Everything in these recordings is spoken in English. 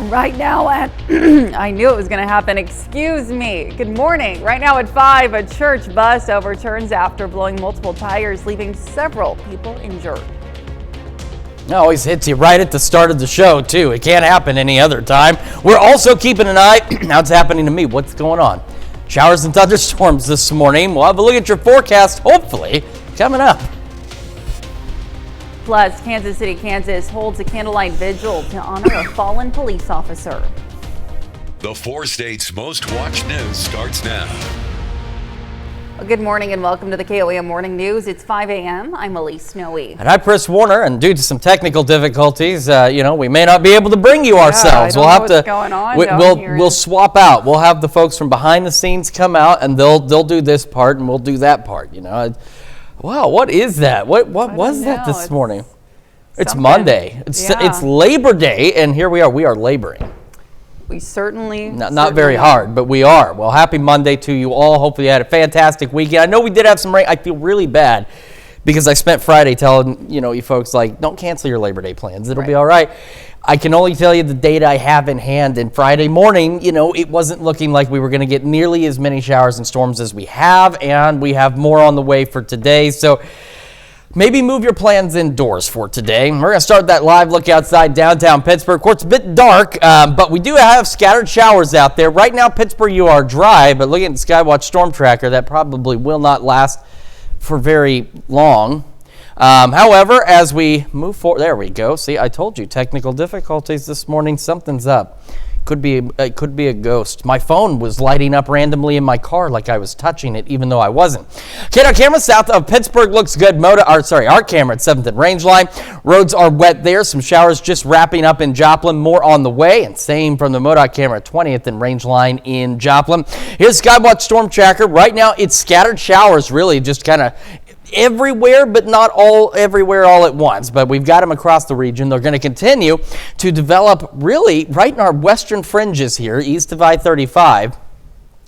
Right now at, I knew it was going to happen. Excuse me. Good morning. Right now at 5, a church bus overturns after blowing multiple tires, leaving several people injured. It always hits you right at the start of the show, too. It can't happen any other time. We're also keeping an eye. Now it's happening to me. What's going on? Showers and thunderstorms this morning. We'll have a look at your forecast, hopefully, coming up. Plus, Kansas City, Kansas holds a candlelight vigil to honor a fallen police officer. The 4 states' most watched news starts now. Well, good morning and welcome to the KOAM Morning News. It's 5 a.m. I'm Elise Snowy. And I'm Chris Warner, and due to some technical difficulties, we may not be able to bring you ourselves. We'll have what's going on we'll swap out. We'll have the folks from behind the scenes come out, and they'll do this part, and we'll do that part. Wow, what is that? What was that this morning? It's Monday. It's Labor Day, and here we are. We are laboring. We certainly not very hard, but we are. Well, happy Monday to you all. Hopefully you had a fantastic weekend. I know we did have some rain. I feel really bad because I spent Friday telling you folks, don't cancel your Labor Day plans. It'll be all right. I can only tell you the data I have in hand, and Friday morning, it wasn't looking like we were going to get nearly as many showers and storms as we have, and we have more on the way for today. So maybe move your plans indoors for today. We're going to start that live look outside downtown Pittsburgh. Of course, it's a bit dark, but we do have scattered showers out there. Right now, Pittsburgh, you are dry, but looking at the Skywatch Storm Tracker, that probably will not last for very long. However, as we move forward, there we go. See, I told you, technical difficulties this morning. Something's up. It could be a ghost. My phone was lighting up randomly in my car like I was touching it, even though I wasn't. Okay, our camera south of Pittsburgh looks good. Our camera at 7th and Range Line. Roads are wet there. Some showers just wrapping up in Joplin. More on the way, and same from the MoDOT camera at 20th and Range Line in Joplin. Here's Skywatch Storm Tracker. Right now, it's scattered showers, really, just kind of everywhere, but not everywhere all at once. But we've got them across the region. They're going to continue to develop really right in our western fringes here, east of I-35.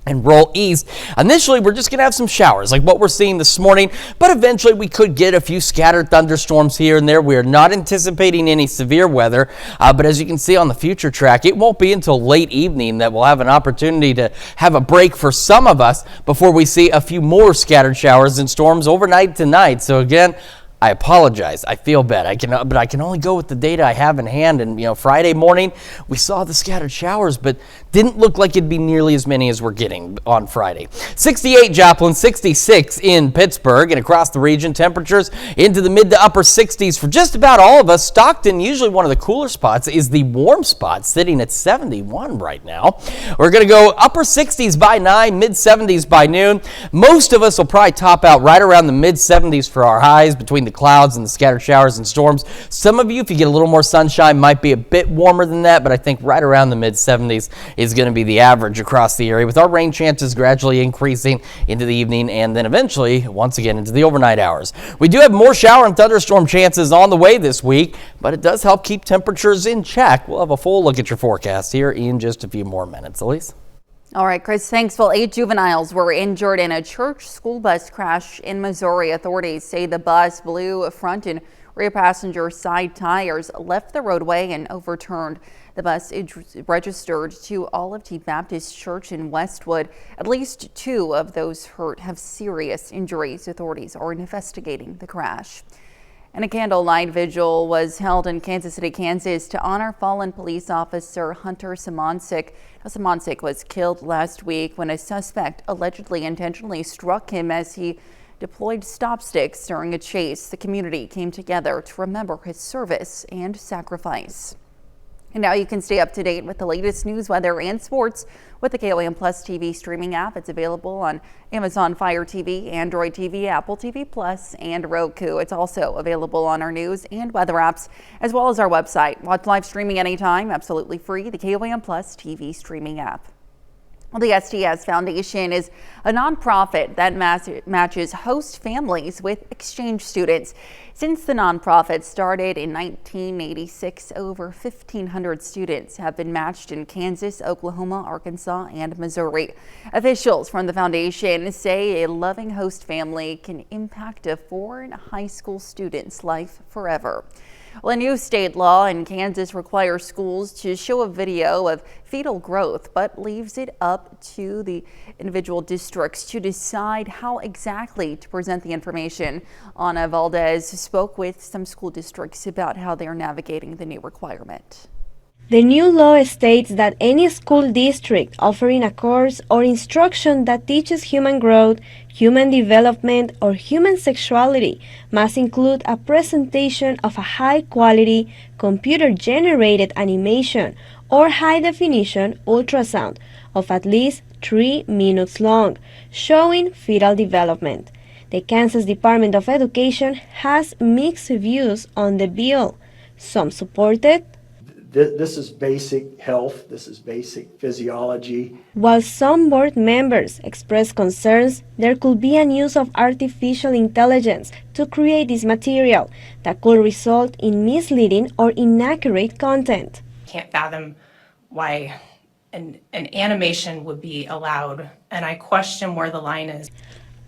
And roll east. Initially, we're just going to have some showers like what we're seeing this morning, but eventually we could get a few scattered thunderstorms here and there. We are not anticipating any severe weather, but as you can see on the future track, it won't be until late evening that we'll have an opportunity to have a break for some of us before we see a few more scattered showers and storms overnight tonight. So again, I apologize. I feel bad. But I can only go with the data I have in hand. And Friday morning we saw the scattered showers, but didn't look like it'd be nearly as many as we're getting on Friday. 68 Joplin, 66 in Pittsburgh, and across the region, temperatures into the mid to upper 60s for just about all of us. Stockton, usually one of the cooler spots, is the warm spot, sitting at 71 right now. We're going to go upper 60s by 9, mid 70s by noon. Most of us will probably top out right around the mid 70s for our highs between the clouds and the scattered showers and storms. Some of you, if you get a little more sunshine, might be a bit warmer than that, but I think right around the mid 70s is going to be the average across the area, with our rain chances gradually increasing into the evening and then eventually once again into the overnight hours. We do have more shower and thunderstorm chances on the way this week, but it does help keep temperatures in check. We'll have a full look at your forecast here in just a few more minutes. Elise? All right, Chris, thanks. Well, 8 juveniles were injured in a church school bus crash in Missouri. Authorities say the bus blew front and rear passenger side tires, left the roadway, and overturned. The bus is registered to Olive Baptist Church in Westwood. At least 2 of those hurt have serious injuries. Authorities are investigating the crash. And a candlelight vigil was held in Kansas City, Kansas to honor fallen police officer Hunter Simoncic. Simoncic was killed last week when a suspect allegedly intentionally struck him as he deployed stop sticks during a chase. The community came together to remember his service and sacrifice. And now you can stay up to date with the latest news, weather, and sports with the KOAM Plus TV streaming app. It's available on Amazon Fire TV, Android TV, Apple TV Plus, and Roku. It's also available on our news and weather apps, as well as our website. Watch live streaming anytime, absolutely free, the KOAM Plus TV streaming app. Well, the STS Foundation is a nonprofit that matches host families with exchange students. Since the nonprofit started in 1986, over 1,500 students have been matched in Kansas, Oklahoma, Arkansas, and Missouri. Officials from the foundation say a loving host family can impact a foreign high school student's life forever. Well, a new state law in Kansas requires schools to show a video of fetal growth, but leaves it up to the individual districts to decide how exactly to present the information. Ana Valdez spoke with some school districts about how they are navigating the new requirement. The new law states that any school district offering a course or instruction that teaches human growth, human development, or human sexuality must include a presentation of a high-quality, computer-generated animation or high-definition ultrasound of at least 3 minutes long, showing fetal development. The Kansas Department of Education has mixed views on the bill. Some support it, this is basic health, this is basic physiology. while some board members express concerns there could be an use of artificial intelligence to create this material that could result in misleading or inaccurate content. Can't fathom why an animation would be allowed, and I question where the line is.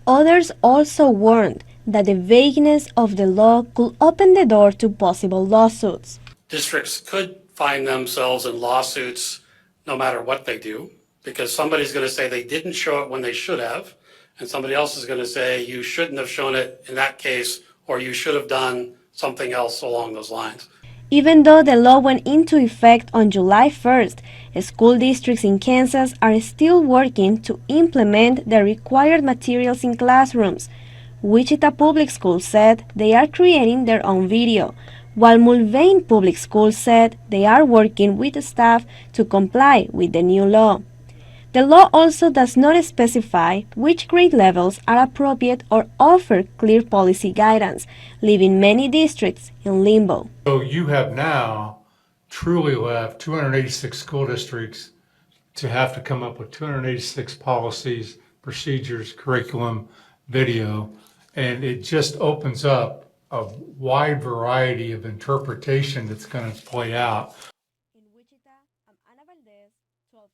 Others also warned that the vagueness of the law could open the door to possible lawsuits. Districts could find themselves in lawsuits no matter what they do, because somebody's going to say they didn't show it when they should have, and somebody else is going to say you shouldn't have shown it in that case, or you should have done something else along those lines. Even though the law went into effect on July 1st, school districts in Kansas are still working to implement the required materials in classrooms. Wichita Public Schools said they are creating their own video, while Mulvane Public Schools said they are working with the staff to comply with the new law. The law also does not specify which grade levels are appropriate or offer clear policy guidance, leaving many districts in limbo. So you have now truly left 286 school districts to have to come up with 286 policies, procedures, curriculum, video, and it just opens up a wide variety of interpretation that's going to play out. In Wichita, I'm Ana Valdez, 12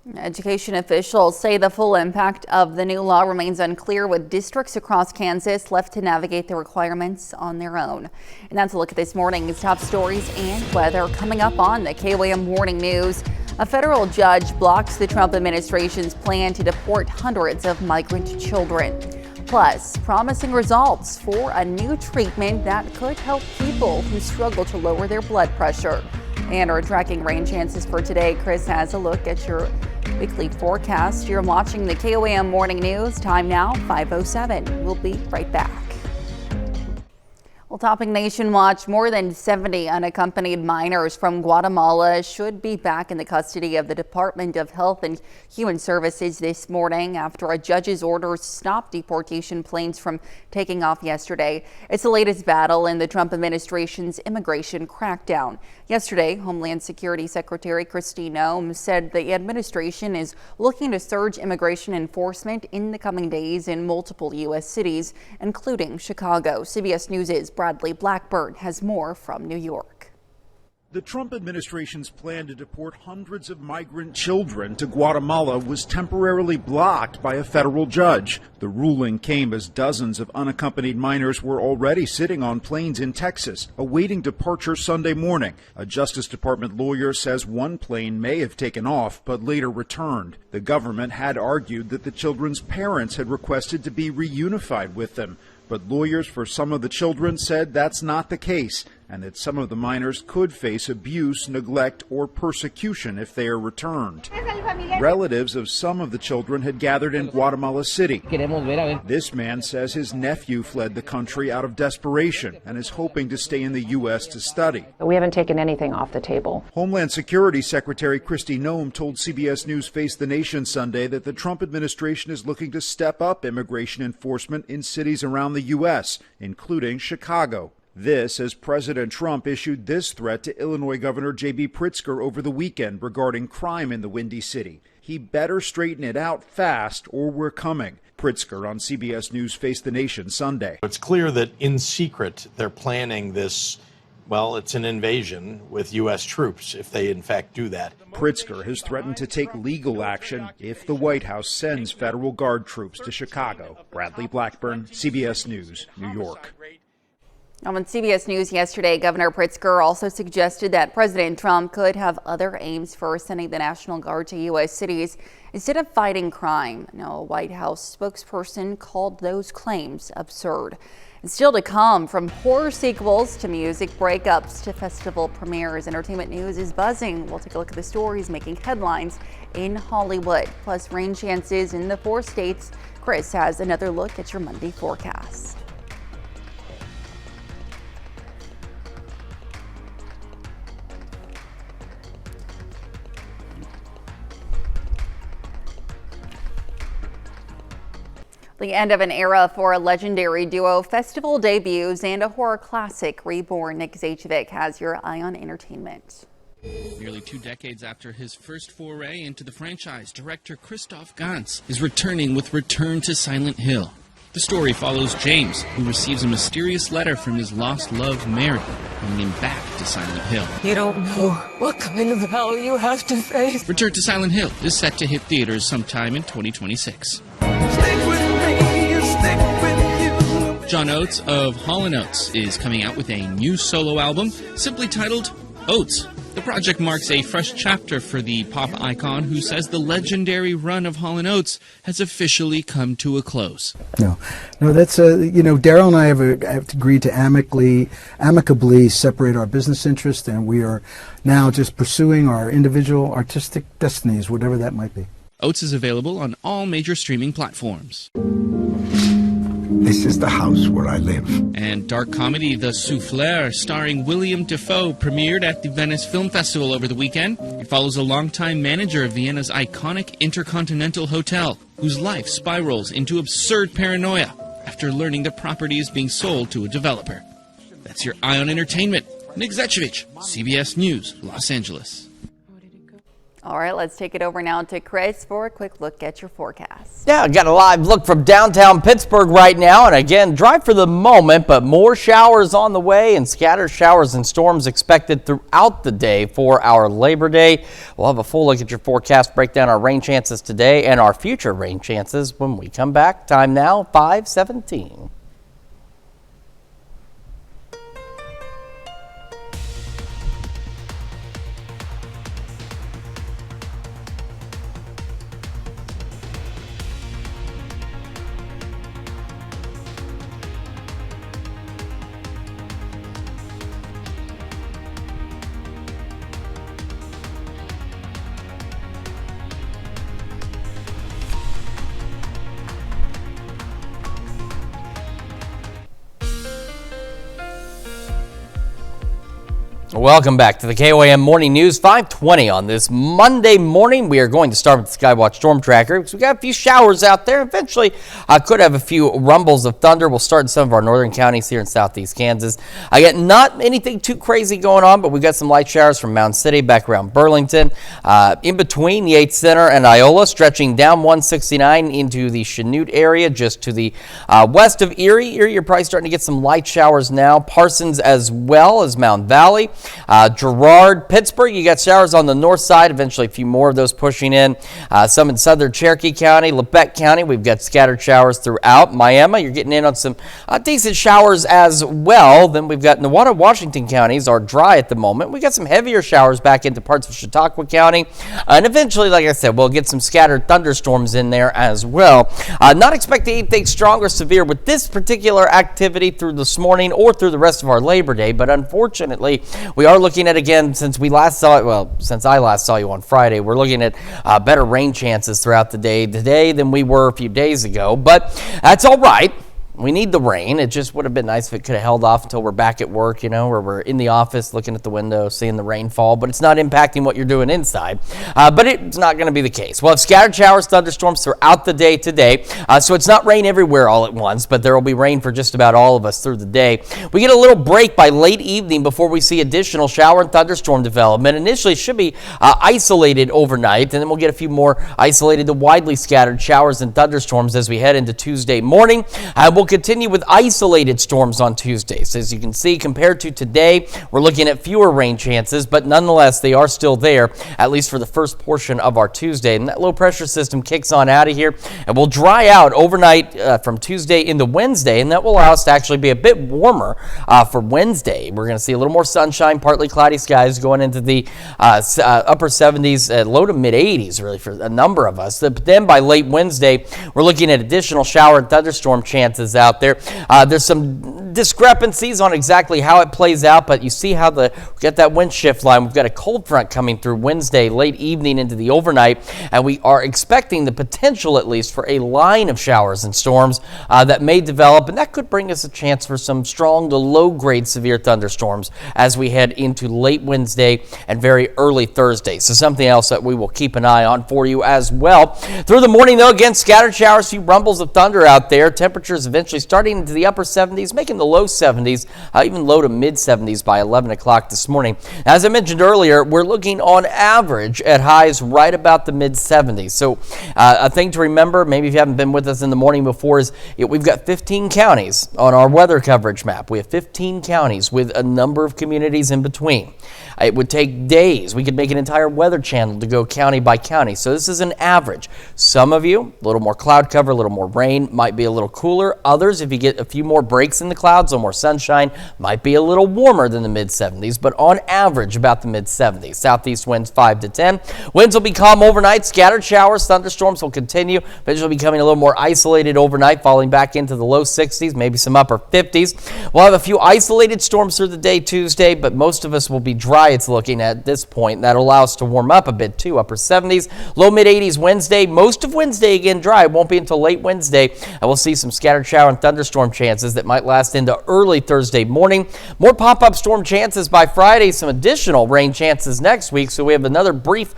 News. Education officials say the full impact of the new law remains unclear, with districts across Kansas left to navigate the requirements on their own. And that's a look at this morning's top stories and weather coming up on the KOAM Morning News. A federal judge blocks the Trump administration's plan to deport hundreds of migrant children. Plus, promising results for a new treatment that could help people who struggle to lower their blood pressure. And our tracking rain chances for today. Chris has a look at your weekly forecast. You're watching the KOAM Morning News. Time now, 5:07. We'll be right back. Well, topping Nation Watch, more than 70 unaccompanied minors from Guatemala should be back in the custody of the Department of Health and Human Services this morning after a judge's orders stopped deportation planes from taking off yesterday. It's the latest battle in the Trump administration's immigration crackdown. Yesterday, Homeland Security Secretary Kristi Noem said the administration is looking to surge immigration enforcement in the coming days in multiple U.S. cities, including Chicago. CBS News' Bradley Blackburn has more from New York. The Trump administration's plan to deport hundreds of migrant children to Guatemala was temporarily blocked by a federal judge. The ruling came as dozens of unaccompanied minors were already sitting on planes in Texas, awaiting departure Sunday morning. A Justice Department lawyer says one plane may have taken off, but later returned. The government had argued that the children's parents had requested to be reunified with them, but lawyers for some of the children said that's not the case, and that some of the minors could face abuse, neglect, or persecution if they are returned. Relatives of some of the children had gathered in Guatemala City. This man says his nephew fled the country out of desperation and is hoping to stay in the U.S. to study. We haven't taken anything off the table. Homeland Security Secretary Kristi Noem told CBS News Face the Nation Sunday that the Trump administration is looking to step up immigration enforcement in cities around the U.S., including Chicago. This as President Trump issued this threat to Illinois Governor J.B. Pritzker over the weekend regarding crime in the Windy City. He better straighten it out fast or we're coming. Pritzker on CBS News Face the Nation Sunday. It's clear that in secret they're planning this, well, it's an invasion with U.S. troops if they in fact do that. Pritzker has threatened to take legal action if the White House sends federal guard troops to Chicago. Bradley Blackburn, CBS News, New York. On CBS News yesterday, Governor Pritzker also suggested that President Trump could have other aims for sending the National Guard to U.S. cities instead of fighting crime. Now, a White House spokesperson called those claims absurd. And still to come, from horror sequels to music breakups to festival premieres, entertainment news is buzzing. We'll take a look at the stories making headlines in Hollywood, plus rain chances in the 4 states. Chris has another look at your Monday forecast. The end of an era for a legendary duo, festival debuts, and a horror classic reborn. Nick Zajovic has your eye on entertainment. Nearly 2 decades after his first foray into the franchise, director Christoph Gans is returning with Return to Silent Hill. The story follows James, who receives a mysterious letter from his lost love, Mary, bringing him back to Silent Hill. You don't know what kind of hell you have to face. Return to Silent Hill is set to hit theaters sometime in 2026. John Oates of Hall & Oates is coming out with a new solo album simply titled Oates. The project marks a fresh chapter for the pop icon who says the legendary run of Hall & Oates has officially come to a close. No, that's Daryl and I have agreed to amicably separate our business interests, and we are now just pursuing our individual artistic destinies, whatever that might be. Oates is available on all major streaming platforms. This is the house where I live. And dark comedy The Souffleur, starring William Dafoe, premiered at the Venice Film Festival over the weekend. It follows a longtime manager of Vienna's iconic Intercontinental Hotel, whose life spirals into absurd paranoia after learning the property is being sold to a developer. That's your Eye on Entertainment. Nick Zajovic, CBS News, Los Angeles. All right, let's take it over now to Chris for a quick look at your forecast. Yeah, I got a live look from downtown Pittsburgh right now. And again, dry for the moment, but more showers on the way and scattered showers and storms expected throughout the day for our Labor Day. We'll have a full look at your forecast, break down our rain chances today and our future rain chances when we come back. Time now, 5:17. Welcome back to the KOAM Morning News, 5:20 on this Monday morning. We are going to start with the Skywatch Storm Tracker because we got a few showers out there. Eventually, could have a few rumbles of thunder. We'll start in some of our northern counties here in southeast Kansas. I got not anything too crazy going on, but we got some light showers from Mound City back around Burlington, in between Yates Center and Iola, stretching down 169 into the Chanute area, just to the west of Erie. Erie, you're probably starting to get some light showers now. Parsons as well as Mound Valley. Girard, Pittsburgh, you got showers on the north side, eventually a few more of those pushing in. Some in southern Cherokee County, Labette County, we've got scattered showers throughout. Miami, you're getting in on some decent showers as well. Then we've got Newada, Washington counties are dry at the moment. We got some heavier showers back into parts of Chautauqua County. And eventually, like I said, we'll get some scattered thunderstorms in there as well. Not expecting anything strong or severe with this particular activity through this morning or through the rest of our Labor Day, but unfortunately, we are looking at, again, since I last saw you on Friday, we're looking at better rain chances throughout the day today than we were a few days ago, but that's all right. We need the rain. It just would have been nice if it could have held off until we're back at work, where we're in the office looking at the window, seeing the rain fall, but it's not impacting what you're doing inside. But it's not going to be the case. We'll have scattered showers, thunderstorms throughout the day today. So it's not rain everywhere all at once, but there will be rain for just about all of us through the day. We get a little break by late evening before we see additional shower and thunderstorm development. Initially, it should be isolated overnight, and then we'll get a few more isolated to widely scattered showers and thunderstorms as we head into Tuesday morning. We'll continue with isolated storms on Tuesdays. As you can see, compared to today, we're looking at fewer rain chances, but nonetheless, they are still there, at least for the first portion of our Tuesday. And that low pressure system kicks on out of here and will dry out overnight from Tuesday into Wednesday, and that will allow us to actually be a bit warmer for Wednesday. We're going to see a little more sunshine, partly cloudy skies going into the upper 70s, low to mid 80s, really, for a number of us. But then by late Wednesday, we're looking at additional shower and thunderstorm chances out there. There's some discrepancies on exactly how it plays out, but you see how we got that wind shift line. We've got a cold front coming through Wednesday, late evening into the overnight, and we are expecting the potential, at least, for a line of showers and storms that may develop, and that could bring us a chance for some strong to low-grade severe thunderstorms as we head into late Wednesday and very early Thursday. So something else that we will keep an eye on for you as well. Through the morning, though, again, scattered showers, few rumbles of thunder out there. Temperatures eventually starting into the upper 70s, making the low 70s, even low to mid 70s by 11 o'clock this morning. As I mentioned earlier, we're looking on average at highs right about the mid 70s. So a thing to remember, maybe if you haven't been with us in the morning before, is we've got 15 counties on our weather coverage map. We have 15 counties with a number of communities in between. It would take days. We could make an entire weather channel to go county by county. So this is an average. Some of you, a little more cloud cover, a little more rain, might be a little cooler. Others, if you get a few more breaks in the clouds, a little more sunshine, might be a little warmer than the mid 70s, but on average about the mid 70s. Southeast winds 5 to 10. Winds will be calm overnight. Scattered showers, thunderstorms will continue. Eventually becoming a little more isolated overnight, falling back into the low 60s, maybe some upper 50s. We'll have a few isolated storms through the day Tuesday, but most of us will be dry, it's looking at this point. That'll allow us to warm up a bit too. Upper 70s, low mid 80s Wednesday. Most of Wednesday again dry. It won't be until late Wednesday, and we'll see some scattered shower and thunderstorm chances that might last into early Thursday morning. More pop-up storm chances by Friday. Some additional rain chances next week. So we have another brief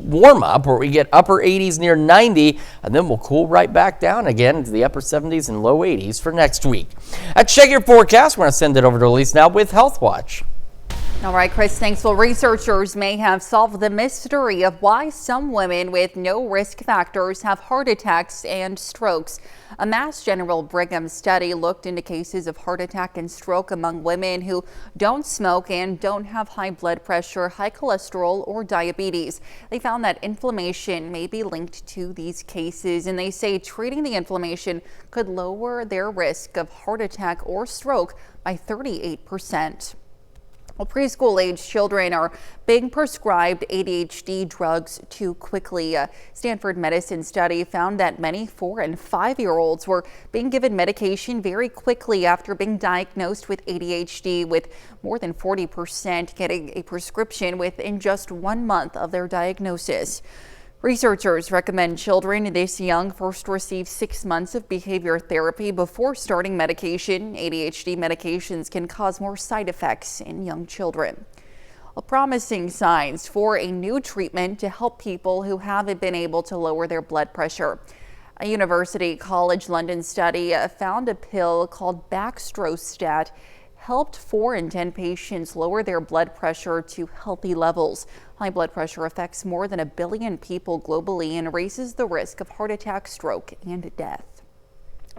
warm-up where we get upper 80s near 90, and then we'll cool right back down again into the upper 70s and low 80s for next week. That's Check Your Forecast. We're going to send it over to Elise now with Health Watch. All right, Chris, thanks. Well, researchers may have solved the mystery of why some women with no risk factors have heart attacks and strokes. A Mass General Brigham study looked into cases of heart attack and stroke among women who don't smoke and don't have high blood pressure, high cholesterol, or diabetes. They found that inflammation may be linked to these cases, and they say treating the inflammation could lower their risk of heart attack or stroke by 38%. Well, preschool-age children are being prescribed ADHD drugs too quickly. A Stanford medicine study found that many 4- and 5-year-olds were being given medication very quickly after being diagnosed with ADHD, with more than 40% getting a prescription within just 1 month of their diagnosis. Researchers recommend children this young first receive 6 months of behavior therapy before starting medication. ADHD medications can cause more side effects in young children. Promising signs for a new treatment to help people who haven't been able to lower their blood pressure. A University College London study found a pill called Baxdrostat helped 4 in 10 patients lower their blood pressure to healthy levels. High blood pressure affects more than 1 billion people globally and raises the risk of heart attack, stroke, and death.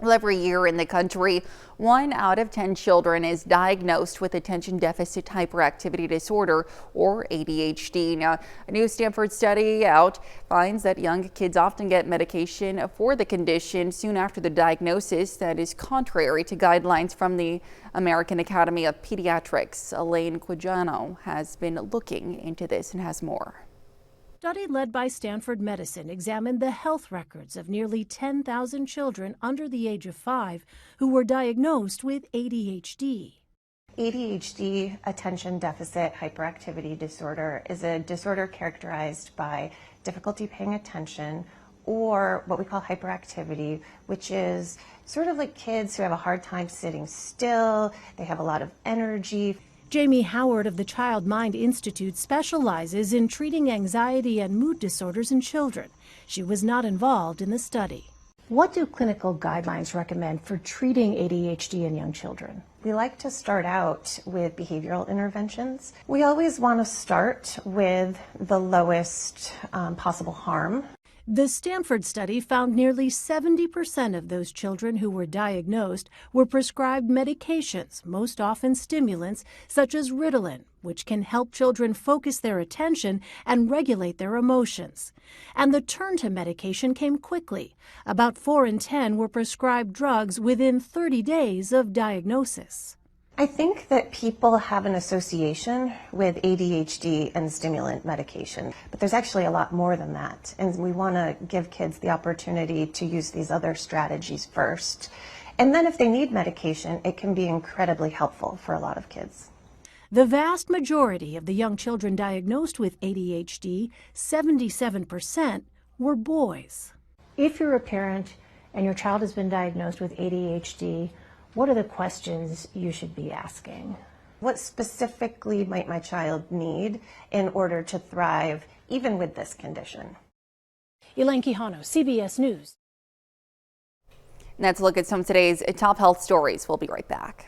Well, every year in the country, 1 out of 10 children is diagnosed with attention deficit hyperactivity disorder, or ADHD. Now, a new Stanford study out finds that young kids often get medication for the condition soon after the diagnosis. That is contrary to guidelines from the American Academy of Pediatrics. Elaine Quijano has been looking into this and has more. A study led by Stanford Medicine examined the health records of nearly 10,000 children under the age of 5 who were diagnosed with ADHD. ADHD, attention deficit hyperactivity disorder, is a disorder characterized by difficulty paying attention, or what we call hyperactivity, which is sort of like kids who have a hard time sitting still. They have a lot of energy. Jamie Howard of the Child Mind Institute specializes in treating anxiety and mood disorders in children. She was not involved in the study. What do clinical guidelines recommend for treating ADHD in young children? We like to start out with behavioral interventions. We always want to start with the lowest possible harm. The Stanford study found nearly 70% of those children who were diagnosed were prescribed medications, most often stimulants, such as Ritalin, which can help children focus their attention and regulate their emotions. And the turn to medication came quickly. About 4 in 10 were prescribed drugs within 30 days of diagnosis. I think that people have an association with ADHD and stimulant medication, but there's actually a lot more than that. And we want to give kids the opportunity to use these other strategies first. And then if they need medication, it can be incredibly helpful for a lot of kids. The vast majority of the young children diagnosed with ADHD, 77%, were boys. If you're a parent and your child has been diagnosed with ADHD, what are the questions you should be asking? What specifically might my child need in order to thrive, even with this condition? Elaine Quijano, CBS News. Let's look at some of today's top health stories. We'll be right back.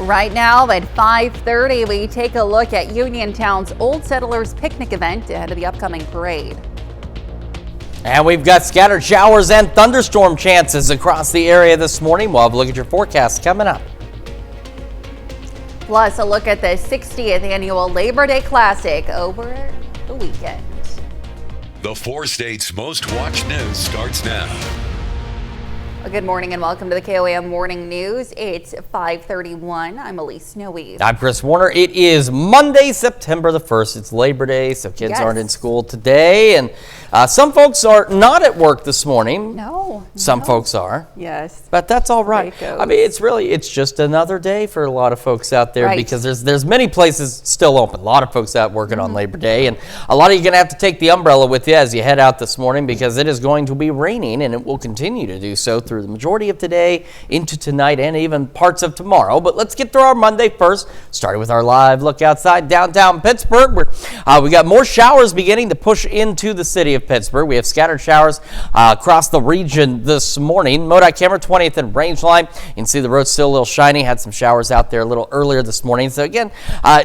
Right now at 5:30, we take a look at Uniontown's Old Settlers Picnic event ahead of the upcoming parade. And we've got scattered showers and thunderstorm chances across the area this morning. We'll have a look at your forecast coming up. Plus, a look at the 60th annual Labor Day Classic over the weekend. The 4 states' most watched news starts now. Good morning and welcome to the KOAM Morning News. It's 5:31. I'm Elise Noe. I'm Chris Warner. It is Monday, September the 1st. It's Labor Day, so kids aren't in school today. And some folks are not at work this morning. Some folks are. Yes. But that's all right. I mean, it's just another day for a lot of folks out there because there's many places still open. A lot of folks out working on Labor Day. And a lot of you are going to have to take the umbrella with you as you head out this morning because it is going to be raining and it will continue to do so through the majority of today, into tonight, and even parts of tomorrow. But let's get through our Monday first, starting with our live look outside downtown Pittsburgh, where we got more showers beginning to push into the city of Pittsburgh. We have scattered showers across the region this morning. MoDOT camera 20th and Rangeline. You can see the road still a little shiny. Had some showers out there a little earlier this morning. So again,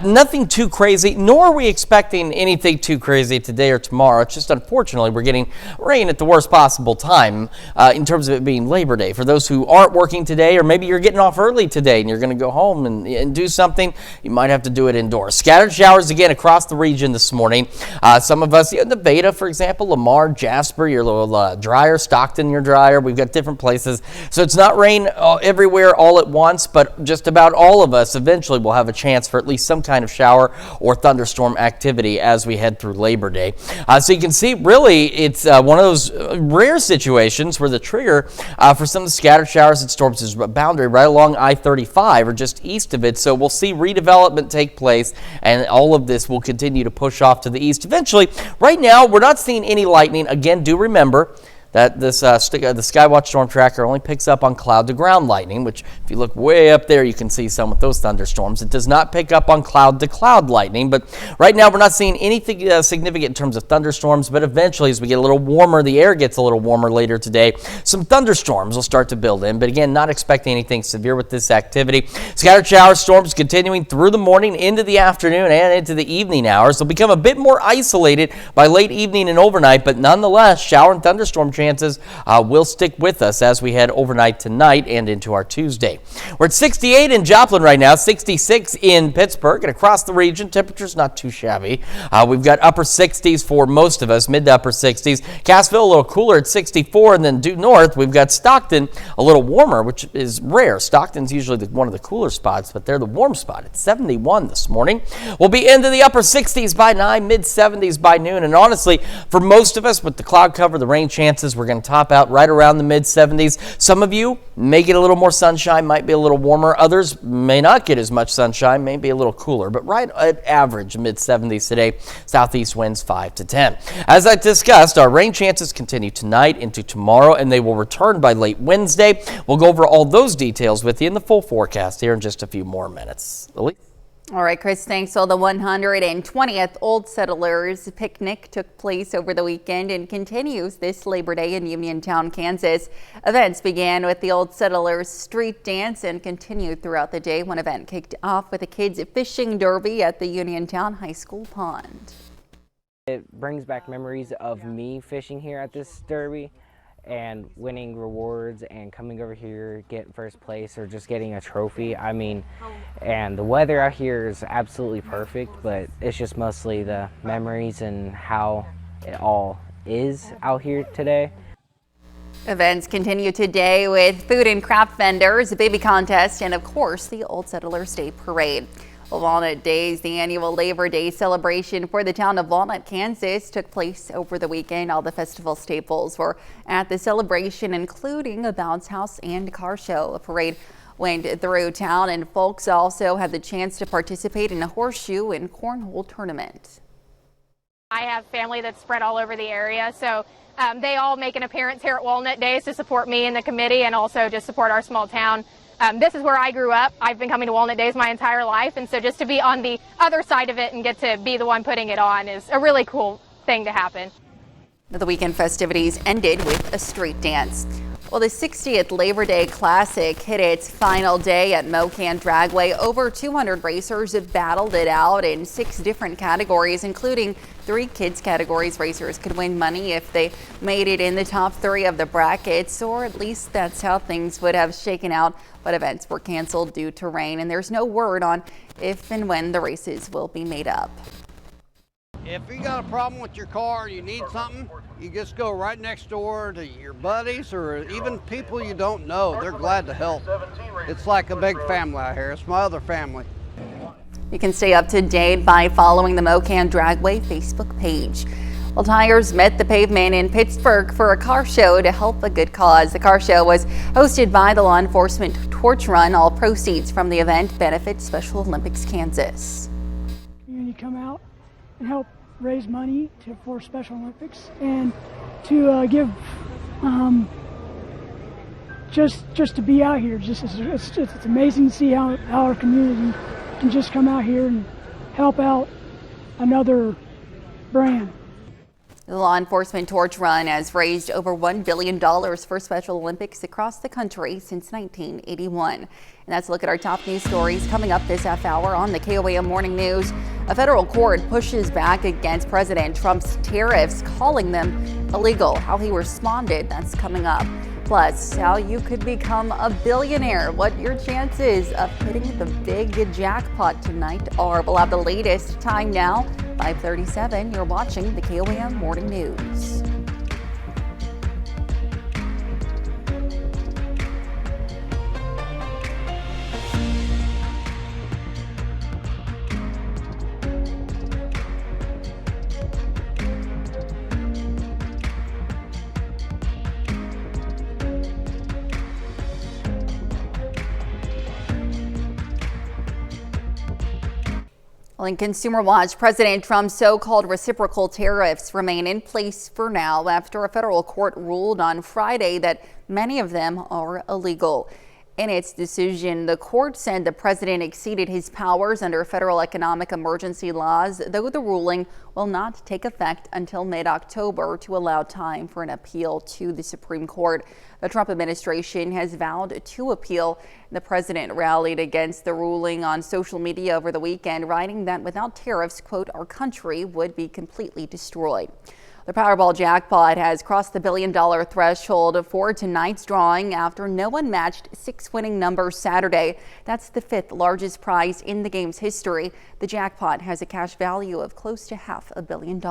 nothing too crazy, nor are we expecting anything too crazy today or tomorrow. It's just unfortunately we're getting rain at the worst possible time in terms of it being Labor Day. For those who aren't working today, or maybe you're getting off early today and you're going to go home and do something, you might have to do it indoors. Scattered showers again across the region this morning. Some of us, Nevada, for example, Lamar, Jasper, your little dryer, Stockton, your dryer. We've got different places. So it's not rain everywhere all at once, but just about all of us eventually will have a chance for at least some kind of shower or thunderstorm activity as we head through Labor Day. So you can see really it's one of those rare situations where the trigger for some of the scattered showers and storms is a boundary right along I-35 or just east of it. So we'll see redevelopment take place and all of this will continue to push off to the east. Eventually, right now, we're not seeing any lightning. Again, do remember that this the Skywatch Storm Tracker only picks up on cloud-to-ground lightning, which if you look way up there, you can see some with those thunderstorms. It does not pick up on cloud-to-cloud lightning, but right now we're not seeing anything significant in terms of thunderstorms, but eventually as we get a little warmer, the air gets a little warmer later today, some thunderstorms will start to build in, but again, not expecting anything severe with this activity. Scattered shower storms continuing through the morning, into the afternoon, and into the evening hours. They'll become a bit more isolated by late evening and overnight, but nonetheless, shower and thunderstorm chances will stick with us as we head overnight tonight and into our Tuesday. We're at 68 in Joplin right now, 66 in Pittsburgh, and across the region, temperatures not too shabby. We've got upper 60s for most of us, mid to upper 60s. Cassville a little cooler at 64, and then due north, we've got Stockton a little warmer, which is rare. Stockton's usually one of the cooler spots, but they're the warm spot. It's 71 this morning. We'll be into the upper 60s by 9, mid 70s by noon, and honestly, for most of us with the cloud cover, the rain chances, we're going to top out right around the mid 70s. Some of you may get a little more sunshine, might be a little warmer. Others may not get as much sunshine, may be a little cooler, but right at average mid 70s today. Southeast winds 5 to 10. As I discussed, our rain chances continue tonight into tomorrow, and they will return by late Wednesday. We'll go over all those details with you in the full forecast here in just a few more minutes. Lily? All right, Chris, thanks. So the 120th Old Settlers Picnic took place over the weekend and continues this Labor Day in Uniontown, Kansas. Events began with the Old Settlers Street Dance and continued throughout the day. One event kicked off with a kids' fishing derby at the Uniontown High School pond. It brings back memories of me fishing here at this derby and winning rewards and coming over here, getting first place or just getting a trophy. I mean, and the weather out here is absolutely perfect, but it's just mostly the memories and how it all is out here today. Events continue today with food and craft vendors, a baby contest, and of course the Old Settlers Day Parade. Walnut Days, the annual Labor Day celebration for the town of Walnut, Kansas, took place over the weekend. All the festival staples were at the celebration, including a bounce house and car show. A parade went through town, and folks also had the chance to participate in a horseshoe and cornhole tournament. I have family that's spread all over the area, so they all make an appearance here at Walnut Days to support me and the committee and also just support our small town. This is where I grew up. I've been coming to Walnut Days my entire life, and so just to be on the other side of it and get to be the one putting it on is a really cool thing to happen. The weekend festivities ended with a street dance. Well, the 60th Labor Day Classic hit its final day at Mocan Dragway. Over 200 racers have battled it out in 6 different categories, including 3 kids categories. Racers could win money if they made it in the top 3 of the brackets, or at least that's how things would have shaken out. But events were canceled due to rain, and there's no word on if and when the races will be made up. If you got a problem with your car, you need something, you just go right next door to your buddies or even people you don't know. They're glad to help. It's like a big family out here. It's my other family. You can stay up to date by following the Mocan Dragway Facebook page. Well, tires met the pavement in Pittsburgh for a car show to help a good cause. The car show was hosted by the Law Enforcement Torch Run. All proceeds from the event benefit Special Olympics Kansas. You come out and help raise money for Special Olympics and to give just to be out here. It's amazing to see how our community can just come out here and help out another brand. The Law Enforcement Torch Run has raised over $1 billion for Special Olympics across the country since 1981. And that's a look at our top news stories coming up this half hour on the KOAM Morning News. A federal court pushes back against President Trump's tariffs, calling them illegal. How he responded, that's coming up. Plus, how you could become a billionaire. What your chances of hitting the big jackpot tonight are. We'll have the latest time now, 5:37. You're watching the KOAM Morning News. Well, in Consumer Watch, President Trump's so-called reciprocal tariffs remain in place for now after a federal court ruled on Friday that many of them are illegal. In its decision, the court said the president exceeded his powers under federal economic emergency laws, though the ruling will not take effect until mid-October to allow time for an appeal to the Supreme Court. The Trump administration has vowed to appeal. The president rallied against the ruling on social media over the weekend, writing that without tariffs, quote, our country would be completely destroyed. The Powerball jackpot has crossed the $1 billion threshold for tonight's drawing after no one matched 6 winning numbers Saturday. That's the 5th largest prize in the game's history. The jackpot has a cash value of close to $500 million.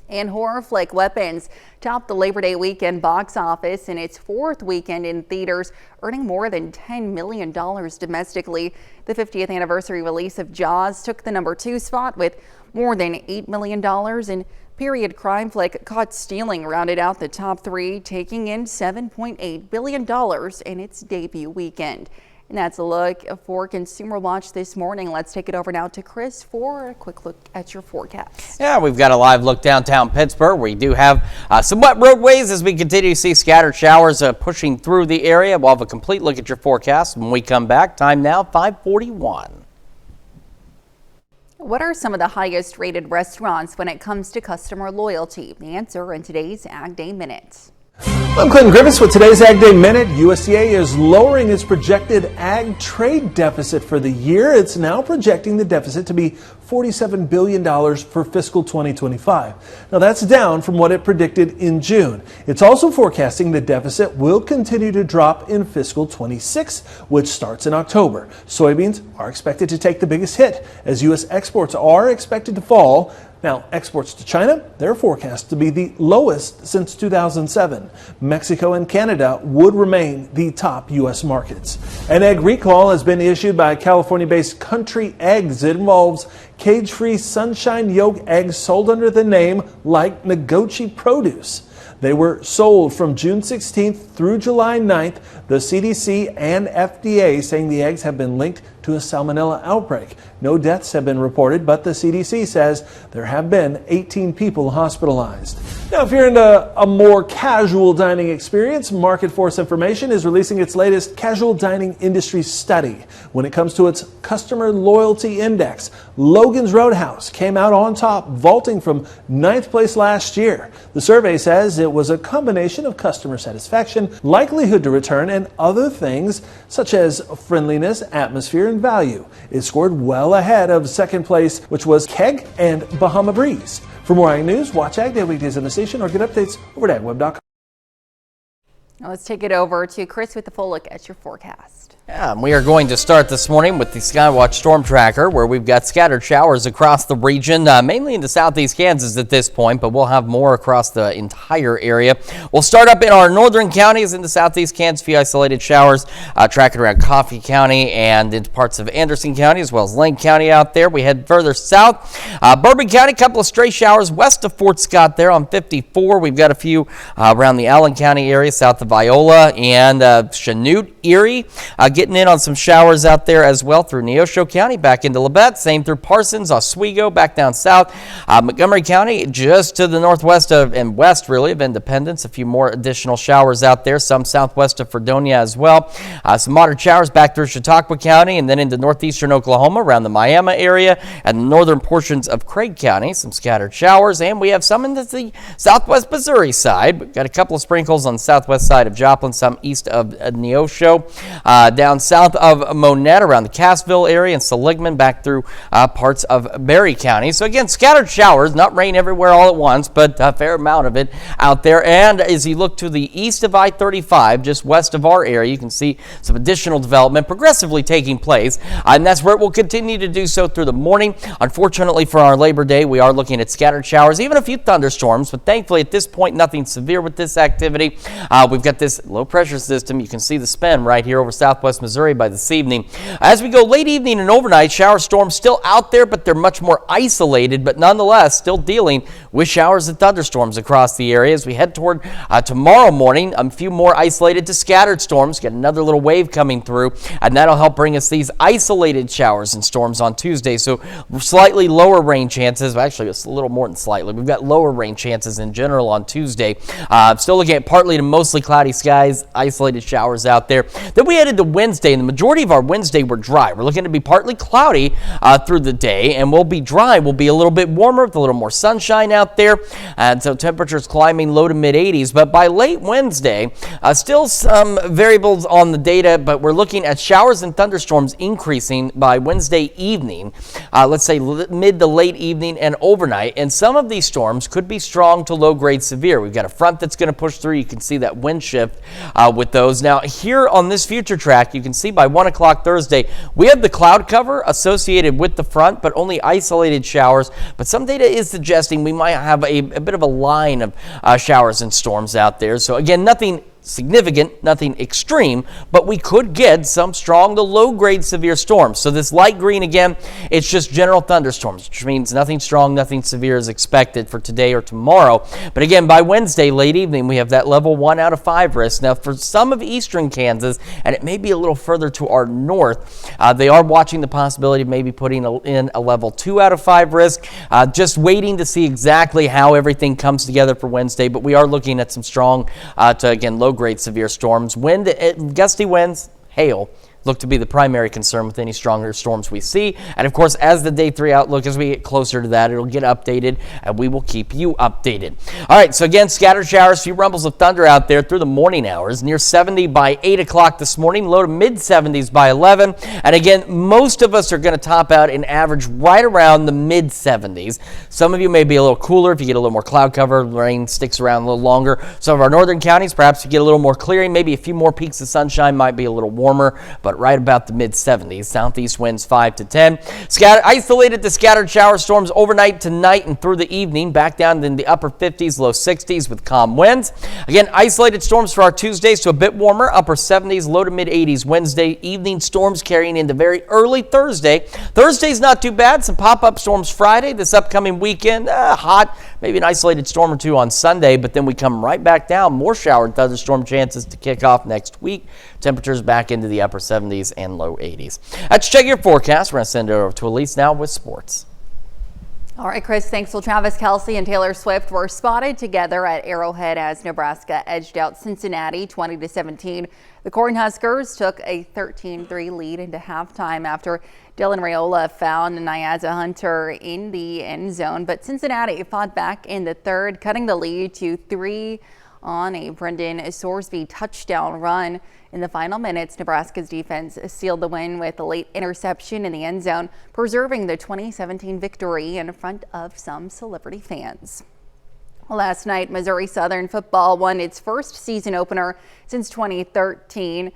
And horror flick Weapons topped the Labor Day weekend box office in its 4th weekend in theaters, earning more than $10 million domestically. The 50th anniversary release of Jaws took the number 2 spot with more than $8 million, and period crime flick Caught Stealing rounded out the top 3, taking in $7.8 billion in its debut weekend. And that's a look for Consumer Watch this morning. Let's take it over now to Chris for a quick look at your forecast. Yeah, we've got a live look downtown Pittsburgh. We do have some wet roadways as we continue to see scattered showers pushing through the area. We'll have a complete look at your forecast when we come back. Time now, 5:41. What are some of the highest rated restaurants when it comes to customer loyalty? The answer in today's Ag Day Minute. I'm Clinton Griffiths with today's Ag Day Minute. USDA is lowering its projected ag trade deficit for the year. It's now projecting the deficit to be $47 billion for fiscal 2025. Now that's down from what it predicted in June. It's also forecasting the deficit will continue to drop in fiscal 26, which starts in October. Soybeans are expected to take the biggest hit as U.S. exports are expected to fall. Now, exports to China, they're forecast to be the lowest since 2007. Mexico and Canada would remain the top U.S. markets. An egg recall has been issued by California-based Country Eggs. It involves cage-free sunshine yolk eggs sold under the name like Nagochi Produce. They were sold from June 16th through July 9th. The CDC and FDA saying the eggs have been linked to a salmonella outbreak. No deaths have been reported, but the CDC says there have been 18 people hospitalized. Now, if you're into a more casual dining experience, Market Force Information is releasing its latest casual dining industry study. When it comes to its customer loyalty index, Logan's Roadhouse came out on top, vaulting from 9th place last year. The survey says it was a combination of customer satisfaction, likelihood to return, and other things such as friendliness, atmosphere, and value. It scored well ahead of second place, which was Keg and Bahama Breeze. For more Ag News, watch Ag Day weekdays on the station or get updates over at agweb.com. Now let's take it over to Chris with the full look at your forecast. Yeah, we are going to start this morning with the Skywatch Storm Tracker, where we've got scattered showers across the region, mainly into southeast Kansas at this point, but we'll have more across the entire area. We'll start up in our northern counties into southeast Kansas, a few isolated showers tracking around Coffee County and into parts of Anderson County, as well as Lane County out there. We head further south. Bourbon County, a couple of stray showers west of Fort Scott there on 54. We've got a few around the Allen County area, south of Viola and Chanute, Erie. Getting in on some showers out there as well through Neosho County, back into Labette, same through Parsons, Oswego, back down south. Montgomery County, just to the northwest of and west, really, of Independence. A few more additional showers out there, some southwest of Fredonia as well. Some moderate showers back through Chautauqua County and then into northeastern Oklahoma around the Miami area and the northern portions of Craig County. Some scattered showers, and we have some in the southwest Missouri side. We've got a couple of sprinkles on the southwest side of Joplin, some east of Neosho. Down south of Monette around the Cassville area and Seligman back through parts of Berry County. So again, scattered showers, not rain everywhere all at once, but a fair amount of it out there. And as you look to the east of I-35, just west of our area, you can see some additional development progressively taking place. And that's where it will continue to do so through the morning. Unfortunately for our Labor Day, we are looking at scattered showers, even a few thunderstorms, but thankfully at this point, nothing severe with this activity. We've got this low pressure system. You can see the spin right here over southwest Missouri by this evening. As we go late evening and overnight, shower storms still out there, but they're much more isolated, but nonetheless still dealing with showers and thunderstorms across the area. As we head toward tomorrow morning, a few more isolated to scattered storms. Get another little wave coming through, and that'll help bring us these isolated showers and storms on Tuesday. So slightly lower rain chances. Actually, it's a little more than slightly. We've got lower rain chances in general on Tuesday. Still looking at partly to mostly cloudy skies, isolated showers out there. Then we headed to Wednesday, and the majority of our Wednesday were dry. We're looking to be partly cloudy through the day, and we'll be dry. We'll be a little bit warmer with a little more sunshine out there, and so temperatures climbing low to mid 80s. But by late Wednesday, still some variables on the data, but we're looking at showers and thunderstorms increasing by Wednesday evening, let's say mid to late evening and overnight. And some of these storms could be strong to low grade severe. We've got a front that's going to push through. You can see that wind shift with those. Now here on this future track, you can see by 1 o'clock Thursday, we have the cloud cover associated with the front, but only isolated showers. But some data is suggesting we might have a bit of a line of showers and storms out there. So again, nothing significant, nothing extreme, but we could get some strong to low-grade severe storms. So this light green, again, it's just general thunderstorms, which means nothing strong, nothing severe is expected for today or tomorrow. But again, by Wednesday, late evening, we have that level 1 out of 5 risk. Now, for some of eastern Kansas, and it may be a little further to our north, they are watching the possibility of maybe putting in a level 2 out of 5 risk. Just waiting to see exactly how everything comes together for Wednesday, but we are looking at some strong to, again, low-grade severe storms. Wind, gusty winds, hail look to be the primary concern with any stronger storms we see. And of course, as the day 3 outlook, as we get closer to that, it'll get updated and we will keep you updated. All right, so again, scattered showers, few rumbles of thunder out there through the morning hours, near 70 by 8 o'clock this morning, low to mid 70s by 11. And again, most of us are going to top out and average right around the mid 70s. Some of you may be a little cooler if you get a little more cloud cover, rain sticks around a little longer. Some of our northern counties, perhaps you get a little more clearing, maybe a few more peaks of sunshine, might be a little warmer, but right about the mid 70s. Southeast winds 5 to 10. Isolated to scattered shower storms overnight tonight and through the evening, back down in the upper 50s, low 60s with calm winds. Again, isolated storms for our Tuesdays to a bit warmer, upper 70s, low to mid 80s. Wednesday evening storms carrying into very early Thursday. Thursday's not too bad. Some pop-up storms Friday. This upcoming weekend, hot, maybe an isolated storm or two on Sunday, but then we come right back down. More shower and thunderstorm chances to kick off next week. Temperatures back into the upper 70s and low 80s. Let's check your forecast. We're going to send it over to Elise now with sports. All right, Chris, thanks. Well, Travis Kelce and Taylor Swift were spotted together at Arrowhead as Nebraska edged out Cincinnati 20-17. The Cornhuskers took a 13-3 lead into halftime after Dylan Raiola found Nyaza Hunter in the end zone. But Cincinnati fought back in the third, cutting the lead to 3 on a Brendan Sorsby touchdown run. In the final minutes, Nebraska's defense sealed the win with a late interception in the end zone, preserving the 2017 victory in front of some celebrity fans. Last night, Missouri Southern football won its first season opener since 2013.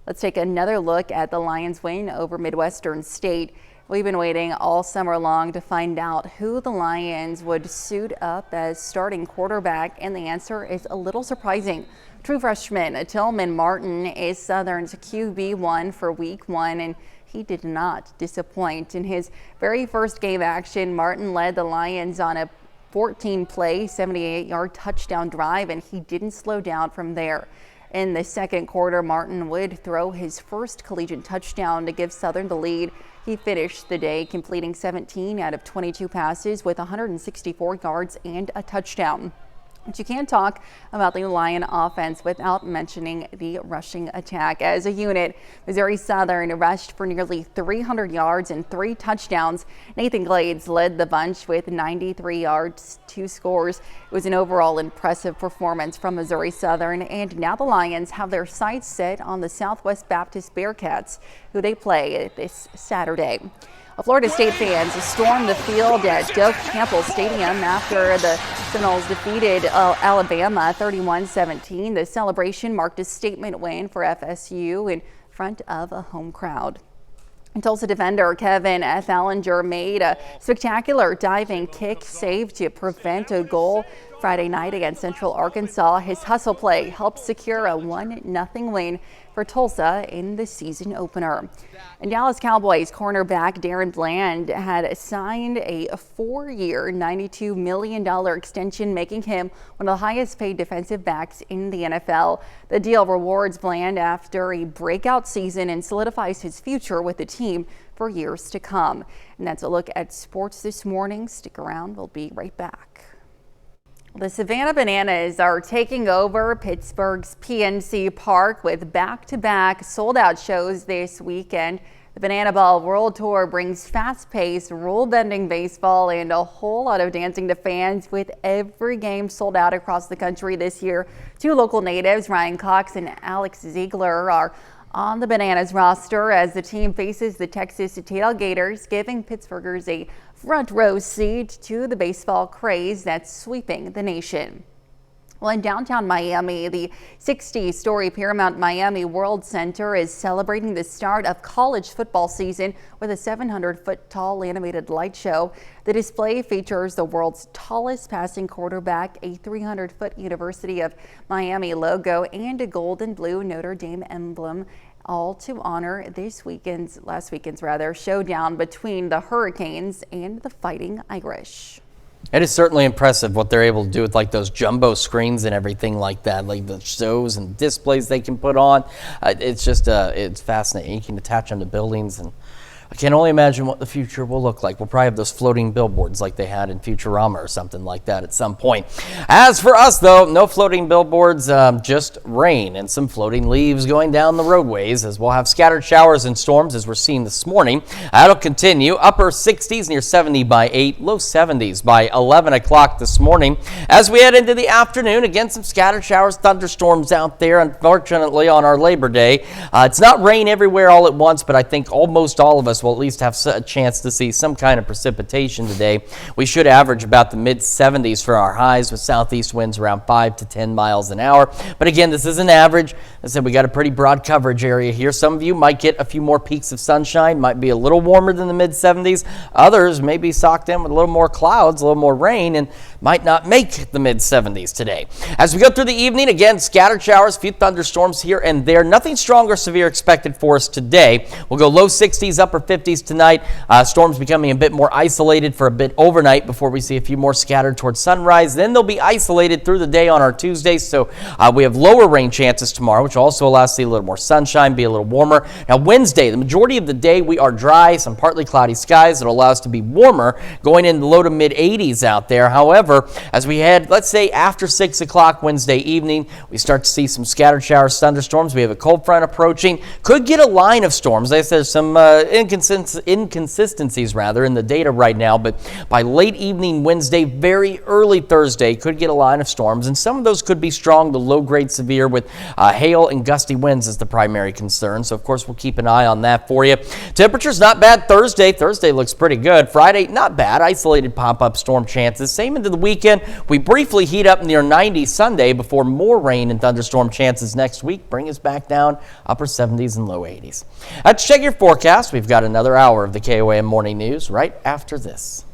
Let's take another look at the Lions' win over Midwestern State. We've been waiting all summer long to find out who the Lions would suit up as starting quarterback, and the answer is a little surprising. True freshman Tillman Martin is Southern's QB1 for week 1, and he did not disappoint. In his very first game action, Martin led the Lions on a 14-play, 78-yard touchdown drive, and he didn't slow down from there. In the second quarter, Martin would throw his first collegiate touchdown to give Southern the lead. He finished the day completing 17 out of 22 passes with 164 yards and a touchdown. But you can't talk about the Lion offense without mentioning the rushing attack. As a unit, Missouri Southern rushed for nearly 300 yards and 3 touchdowns. Nathan Glades led the bunch with 93 yards, 2 scores. It was an overall impressive performance from Missouri Southern, and now the Lions have their sights set on the Southwest Baptist Bearcats, who they play this Saturday. Florida State fans stormed the field at Doak Campbell Stadium after the Seminoles defeated Alabama 31-17. The celebration marked a statement win for FSU in front of a home crowd. Tulsa defender Kevin Thallinger made a spectacular diving kick save to prevent a goal Friday night against Central Arkansas. His hustle play helped secure a 1-0 win for Tulsa in the season opener. And Dallas Cowboys cornerback Darren Bland had signed a 4-year, $92 million extension, making him one of the highest paid defensive backs in the NFL. The deal rewards Bland after a breakout season and solidifies his future with the team for years to come. And that's a look at sports this morning. Stick around. We'll be right back. The Savannah Bananas are taking over Pittsburgh's PNC Park with back-to-back sold-out shows this weekend. The Banana Ball World Tour brings fast-paced, rule-bending baseball and a whole lot of dancing to fans, with every game sold out across the country this year. 2 local natives, Ryan Cox and Alex Ziegler, are on the Bananas roster as the team faces the Texas Tailgaters, giving Pittsburghers a front row seat to the baseball craze that's sweeping the nation. Well, in downtown Miami, the 60-story Paramount Miami World Center is celebrating the start of college football season with a 700-foot-tall animated light show. The display features the world's tallest passing quarterback, a 300-foot University of Miami logo, and a gold and blue Notre Dame emblem, all to honor last weekend's showdown between the Hurricanes and the Fighting Irish. It is certainly impressive what they're able to do with like those jumbo screens and everything like that, like the shows and displays they can put on. It's just it's fascinating. You can attach them to buildings and I can only imagine what the future will look like. We'll probably have those floating billboards like they had in Futurama or something like that at some point. As for us, though, no floating billboards, just rain and some floating leaves going down the roadways, as we'll have scattered showers and storms as we're seeing this morning. That'll continue. Upper 60s near 70 by 8, low 70s by 11 o'clock this morning. As we head into the afternoon, again, some scattered showers, thunderstorms out there, unfortunately, on our Labor Day. It's not rain everywhere all at once, but I think almost all of us will at least have a chance to see some kind of precipitation today. We should average about the mid-70s for our highs, with southeast winds around 5 to 10 miles an hour. But again, this is an average. I said we got a pretty broad coverage area here. Some of you might get a few more peaks of sunshine, might be a little warmer than the mid-70s. Others may be socked in with a little more clouds, a little more rain, and might not make the mid-70s today. As we go through the evening, again, scattered showers, a few thunderstorms here and there. Nothing strong or severe expected for us today. We'll go low 60s, upper 50s tonight. Storms becoming a bit more isolated for a bit overnight before we see a few more scattered towards sunrise. Then they'll be isolated through the day on our Tuesday. So we have lower rain chances tomorrow, which also allows us to see a little more sunshine, be a little warmer. Now Wednesday, the majority of the day we are dry, some partly cloudy skies that will allow us to be warmer, going in the low to mid 80s out there. However, as we head, let's say after 6 o'clock Wednesday evening, we start to see some scattered showers, thunderstorms. We have a cold front approaching. Could get a line of storms. There's some inconsistencies in the data right now, but by late evening Wednesday, very early Thursday, could get a line of storms, and some of those could be strong to low-grade severe, with hail and gusty winds as the primary concern. So of course we'll keep an eye on that for you. Temperatures not bad Thursday. Thursday looks pretty good. Friday, not bad. Isolated pop-up storm chances. Same into the weekend. We briefly heat up near 90 Sunday before more rain and thunderstorm chances next week bring us back down upper 70s and low 80s. Let's check your forecast. We've got another hour of the KOAM Morning News right after this.